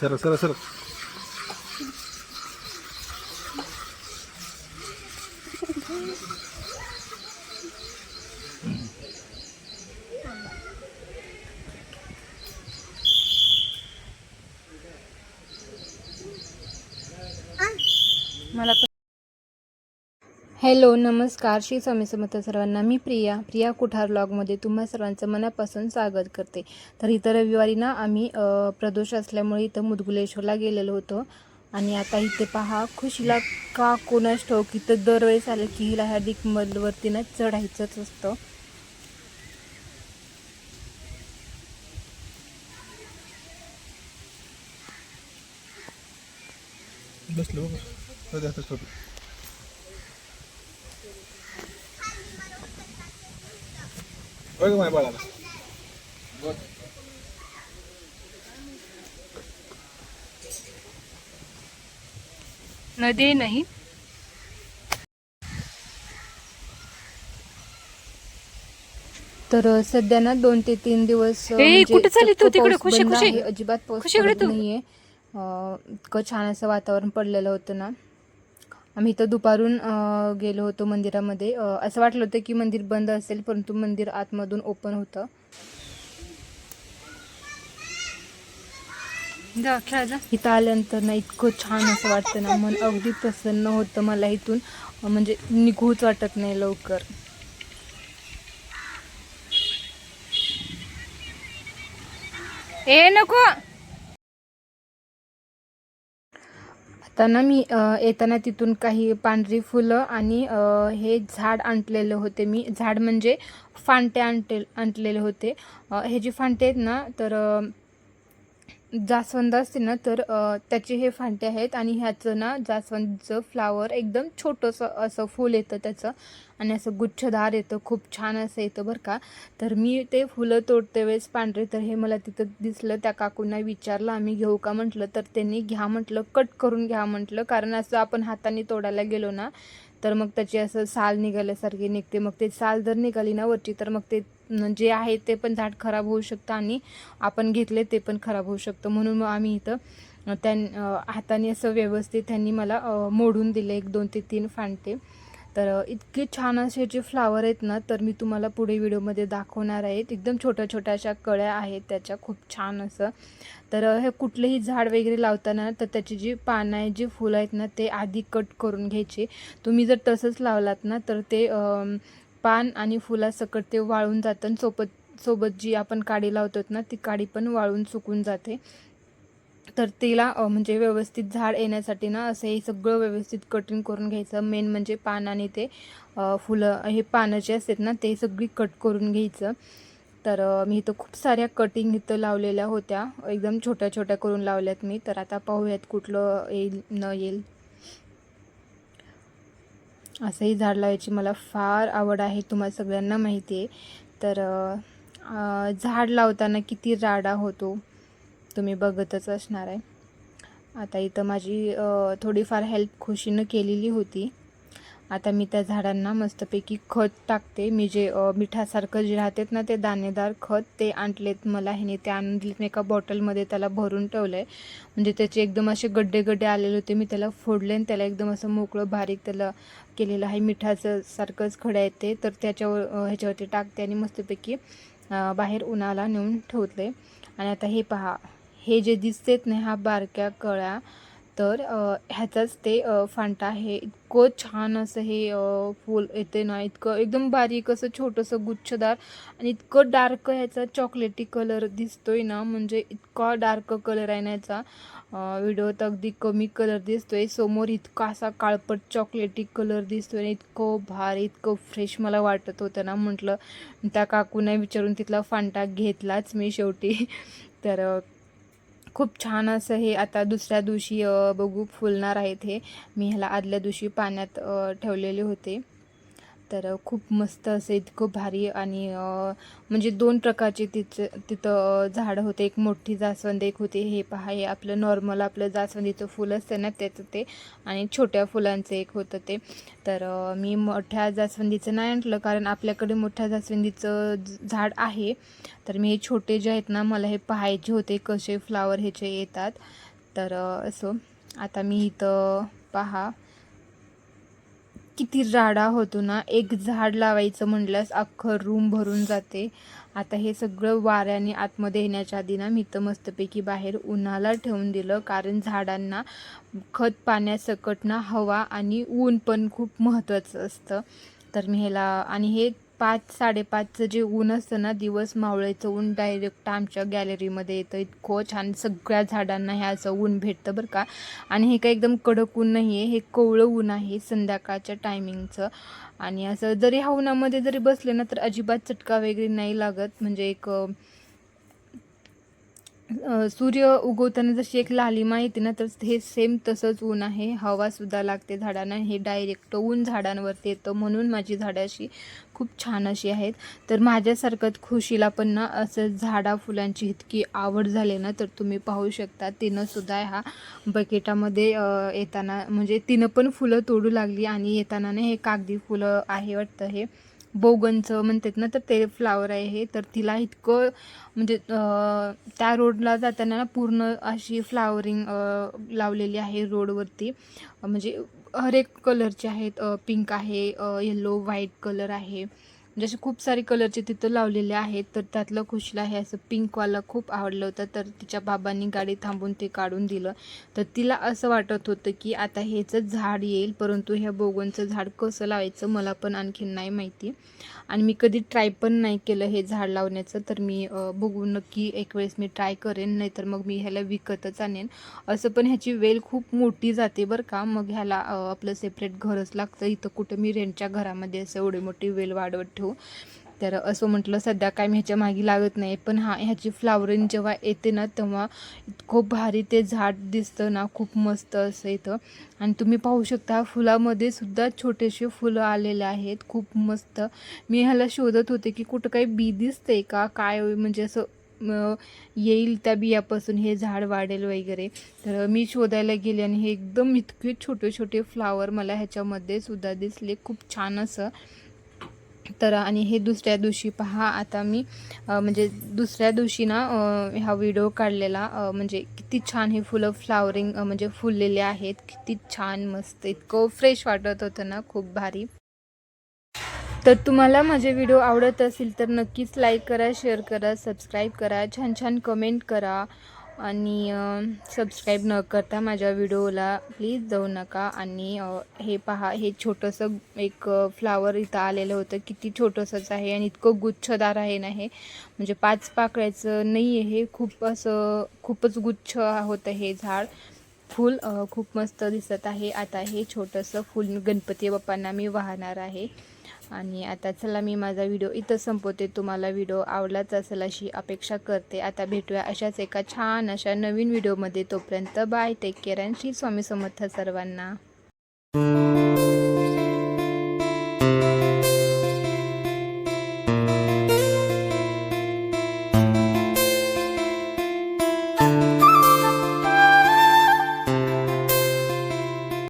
Sir sir sir मला पण hello नमस्कार श्री स्वामी समर्थ सर्वांना. मी प्रिया कुठार व्लॉगमध्ये तुम्हा सर्वांचं मनापासून स्वागत करते. तर इथं रविवारी ना आम्ही प्रदोष असल्यामुळे इथं मुदगुलेश्वरला गेलेलो होतो. आणि आता इथे पहा खुशीला का कोणास ठाऊक इथं दरवेळेस आलं की हिला ह्या डिकमलवरती ना चढायचंच असतं. बसलो बघ माझ्या बाळाला नदी नाही तर सध्या ना 2 ते 3 दिवस कुठे चालली तू तिकडे? खुशी खुशी अजिबात पाऊस खुशी इकडे पडत तू. नाहीये. इतकं छान असं वातावरण पडलेलं होतं ना. आम्ही इथं दुपारून गेलो होतो मंदिरामध्ये. असं वाटलं होतं की मंदिर बंद असेल, परंतु मंदिर आतमधून ओपन होतं. इथं आल्यानंतर ना इतकं छान असं वाटतं ना, मन अगदी प्रसन्न होतं. मला इथून म्हणजे निघूच वाटत नाही लवकर. ए नको. आता ना मी येताना तिथून काही पांढरी फुलं आणि हे झाड आणलेले होते. मी झाड म्हणजे फांटे आणलेले होते. हे जे फांटे आहेत ना, तर जास्वंद असते ना, तर त्याचे हे फांटे आहेत. आणि ह्याचं ना जास्वंदचं फ्लावर एकदम छोटंसं असं फूल येतं त्याचं, आणि असं गुच्छदार येतं, खूप छान असं येतं बरं का. तर मी ते फुलं तोडते वेळेस पांढरे, तर हे मला तिथं दिसलं. त्या काकूंना विचारलं आम्ही घेऊ का म्हटलं, तर त्यांनी घ्या म्हटलं, कट करून घ्या म्हटलं. कारण असं आपण हाताने तोडायला गेलो ना, तर मग त्याची असं साल निघाल्यासारखी निघते. मग ते साल जर निघाली ना वरची, तर मग ते जे आहे ते पण झाड खराब होऊ शकतं आणि आपण घेतले ते पण खराब होऊ शकतं. म्हणून मग आम्ही इथं हाताने असं व्यवस्थित त्यांनी मला मोडून दिले 1 2 ते 3 फांटे. तर इतके छान असे जे फ्लावर आहेत ना, तर मी तुम्हाला पुढे व्हिडिओमध्ये दाखवणार आहेत. एकदम छोट्या छोट्या अशा कळ्या आहेत त्याच्या, खूप छान असं. तर हे कुठलेही झाड वगैरे लावताना तर त्याची जी पानं आहेत, जी फुलं आहेत ना, ते आधी कट करून घ्यायचे. तुम्ही जर तसंच लावलात ना, तर ते पान आणि फुलासकट ते वाळून जातं. आणि सोबत जी आपण काडी लावतो ना, ती काडी पण वाळून सुकून जाते. तर तिला म्हणजे व्यवस्थित झाड येण्यासाठी ना असं हे सगळं व्यवस्थित कटिंग करून घ्यायचं. मेन म्हणजे पान आणि ते फुलं, हे पानं जे असतात ना, ते सगळी कट करून घ्यायचं. तर मी इथं खूप साऱ्या कटिंग इथं लावलेल्या होत्या, एकदम छोट्या छोट्या करून लावल्यात मी. तर आता पाहूयात कुठलं येईल न येईल. असंही झाड लावायची मला फार आवड आहे, तुम्हाला सगळ्यांना माहिती आहे. तर झाड लावताना किती राडा होतो तुम्ही बघतच असणार आहे. आता इथं माझी थोडीफार हेल्प खुशीनं केलेली होती. आता मी त्या झाडांना मस्तपैकी खत टाकते. मी जे मिठासारखं जे राहतात ना, ते दाणेदार खत ते आणलेत मला ह्याने. ते आणलेत मी एका बॉटलमध्ये, त्याला भरून ठेवलं आहे. म्हणजे त्याचे एकदम असे गड्डे आलेले होते, मी त्याला फोडले आणि त्याला एकदम असं मोकळं बारीक त्याला केलेलं आहे. मिठाचं सारखंच खडे आहेत ते, तर ह्याच्यावरती टाकते आणि मस्तपैकी बाहेर उन्हाला नेऊन ठेवले. आणि आता हे पहा, हे जे दिसतेत ना ह्या बारक्या कळ्या, तर ह्याचाच ते फांटा आहे. इतकं छान असं हे फूल येते ना, इतकं एकदम बारीक असं छोटंसं गुच्छदार, आणि इतकं डार्क ह्याचा चॉकलेटी कलर दिसतोय ना, म्हणजे इतका डार्क कलर आहे ना ह्याचा. व्हिडिओत अगदी कमी कलर दिसतोय, समोर इतका असा काळपट चॉकलेटी कलर दिसतोय आणि इतकं भारी, इतकं फ्रेश मला वाटत होतं ना. म्हटलं त्या काकूंना विचारून तिथला फांटा घेतलाच मी शेवटी. तर खूप छान असं हे आता दुसऱ्या दिवशी बघू फुलणार आहेत हे. मी ह्याला आदल्या दिवशी पाण्यात ठेवलेले होते. तर खूप मस्त असं इतकं भारी. आणि म्हणजे 2 प्रकारचे तिथं झाडं होते. एक मोठी जास्वंद एक होते. हे पहा, हे आपलं नॉर्मल आपलं जास्वंदीचं फुल असतं ना त्याचं ते, आणि छोट्या फुलांचं एक होतं ते. तर मी मोठ्या जास्वंदीचं नाही आणलं, कारण आपल्याकडे मोठ्या जास्वंदीचं झाड आहे. तर मी हे छोटे जे आहेत ना, मला हे पाहायचे होते कसे फ्लावर ह्याचे येतात. तर असो आता मी इथं पहा किती राडा होतो ना. एक झाड लावायचं म्हटल्यास अख्खं रूम भरून जाते. आता हे सगळं वाऱ्याने आतमध्ये येण्याच्या आधी ना मी तर मस्तपैकी बाहेर उन्हाला ठेवून दिलं, कारण झाडांना खत पाण्यासकट ना हवा आणि ऊन पण खूप महत्त्वाचं असतं. तर मी ह्याला आणि हे 5-5:30चं जे ऊन असतं ना, दिवस मावळायचं ऊन डायरेक्ट आमच्या गॅलरीमध्ये येतं. इतकं छान सगळ्या झाडांना हे असं ऊन भेटतं बरं का. आणि हे काय एकदम कडक ऊन नाही आहे, हे कोवळं ऊन आहे संध्याकाळच्या टायमिंगचं. आणि असं जरी ह्या उन्हामध्ये जरी बसले ना तर अजिबात चटका वगैरे नाही लागत. म्हणजे एक सूर्य उगवताना जशी एक लालिमा येते ना, तर हे सेम तसंच ऊन आहे. हवासुद्धा लागते झाडांना. हे डायरेक्ट ऊन झाडांवरती येतं, म्हणून माझी झाडं अशी खूप छान अशी आहेत. तर माझ्यासारखं खुशीला पण ना असं झाडा फुलांची इतकी आवड झाली ना, तर तुम्ही पाहू शकता तिनंसुद्धा ह्या बकेटामध्ये येताना म्हणजे तिनं पण फुलं तोडू लागली. आणि येताना ना हे कागदी फुलं आहे वाटतं, हे बोगनचं म्हणतात ना, तर ते फ्लावर आहे हे. तर तिला इतकं म्हणजे त्या रोडला जाताना ना पूर्ण अशी फ्लावरिंग लावलेली आहे रोडवरती. म्हणजे हर एक कलरचे आहेत. पिंक आहे, येलो व्हाईट कलर आहे, म्हणजे असे खूप सारे कलरचे तिथं लावलेले आहेत. तर त्यातलं खुशीला हे असं पिंकवाला खूप आवडलं होतं. तर तिच्या बाबांनी गाडी थांबून ते काढून दिलं. तर तिला असं वाटत होतं की आता हेचं झाड येईल, परंतु ह्या बोगनचं झाड कसं लावायचं मला पण आणखीन नाही माहिती. आणि मी कधी ट्राय पण नाही केलं हे झाड लावण्याचं. तर मी बघू नक्की एक वेळेस मी ट्राय करेन, नाहीतर मग मी ह्याला विकतच आणेन. असं पण ह्याची वेल खूप मोठी जाते बरं का. मग ह्याला आपलं सेपरेट घरच लागतं. इथं कुठं मी रेंटच्या घरामध्ये असं एवढी मोठी वेल वाढवत ठेवू. तर असं म्हटलं सध्या काय मी ह्याच्या मागे लागत नाही. पण हां, ह्याची फ्लावरिंग जेव्हा येते ना तेव्हा इतकं भारी ते झाड दिसतं ना, खूप मस्त असं येतं. आणि तुम्ही पाहू शकता फुलामध्ये सुद्धा छोटेसे फुलं आलेले आहेत, खूप मस्त. मी ह्याला शोधत होते की कुठं काही बी दिसतंय का काय, म्हणजे असं येईल त्या बियापासून हे झाड वाढेल वगैरे. तर मी शोधायला गेले आणि हे एकदम इतके छोटे छोटे फ्लावर मला ह्याच्यामध्ये सुद्धा दिसले, खूप छान असं. तर आणि हे दुसऱ्या दिवशी पहा आता मी म्हणजे दुसऱ्या दिवशी ना हा व्हिडिओ काढलेला. म्हणजे किती छान हे फुलं फ्लावरिंग म्हणजे फुललेले आहेत, किती छान मस्त इतकं फ्रेश वाटत होतं ना, खूप भारी. तर तुम्हाला माझे व्हिडिओ आवडत असेल तर नक्कीच लाईक करा, शेअर करा, सबस्क्राईब करा, छान छान कमेंट करा. आणि सबस्क्राईब न करता माझ्या व्हिडिओला प्लीज जाऊ नका. आणि हे पहा, हे छोटंसं एक फ्लावर इथं आलेलं होतं, किती छोटंसंच आहे आणि इतकं गुच्छदार आहे ना हे, म्हणजे 5 पाकळ्याचं नाही आहे हे, खूप असं खूपच गुच्छ होतं हे झाड. फूल खूप मस्त दिसत आहे. आता हे छोटंसं फूल गणपती बाप्पांना मी वाहणार आहे. आणि आता चला मी माझा व्हिडिओ इथं संपवते. तुम्हाला व्हिडिओ आवडलाच असेल अशी अपेक्षा करते. आता भेटूया अशाच एका छान अशा नवीन व्हिडिओमध्ये. तोपर्यंत बाय, टेक केअर आणि श्री स्वामी समर्थ सर्वांना.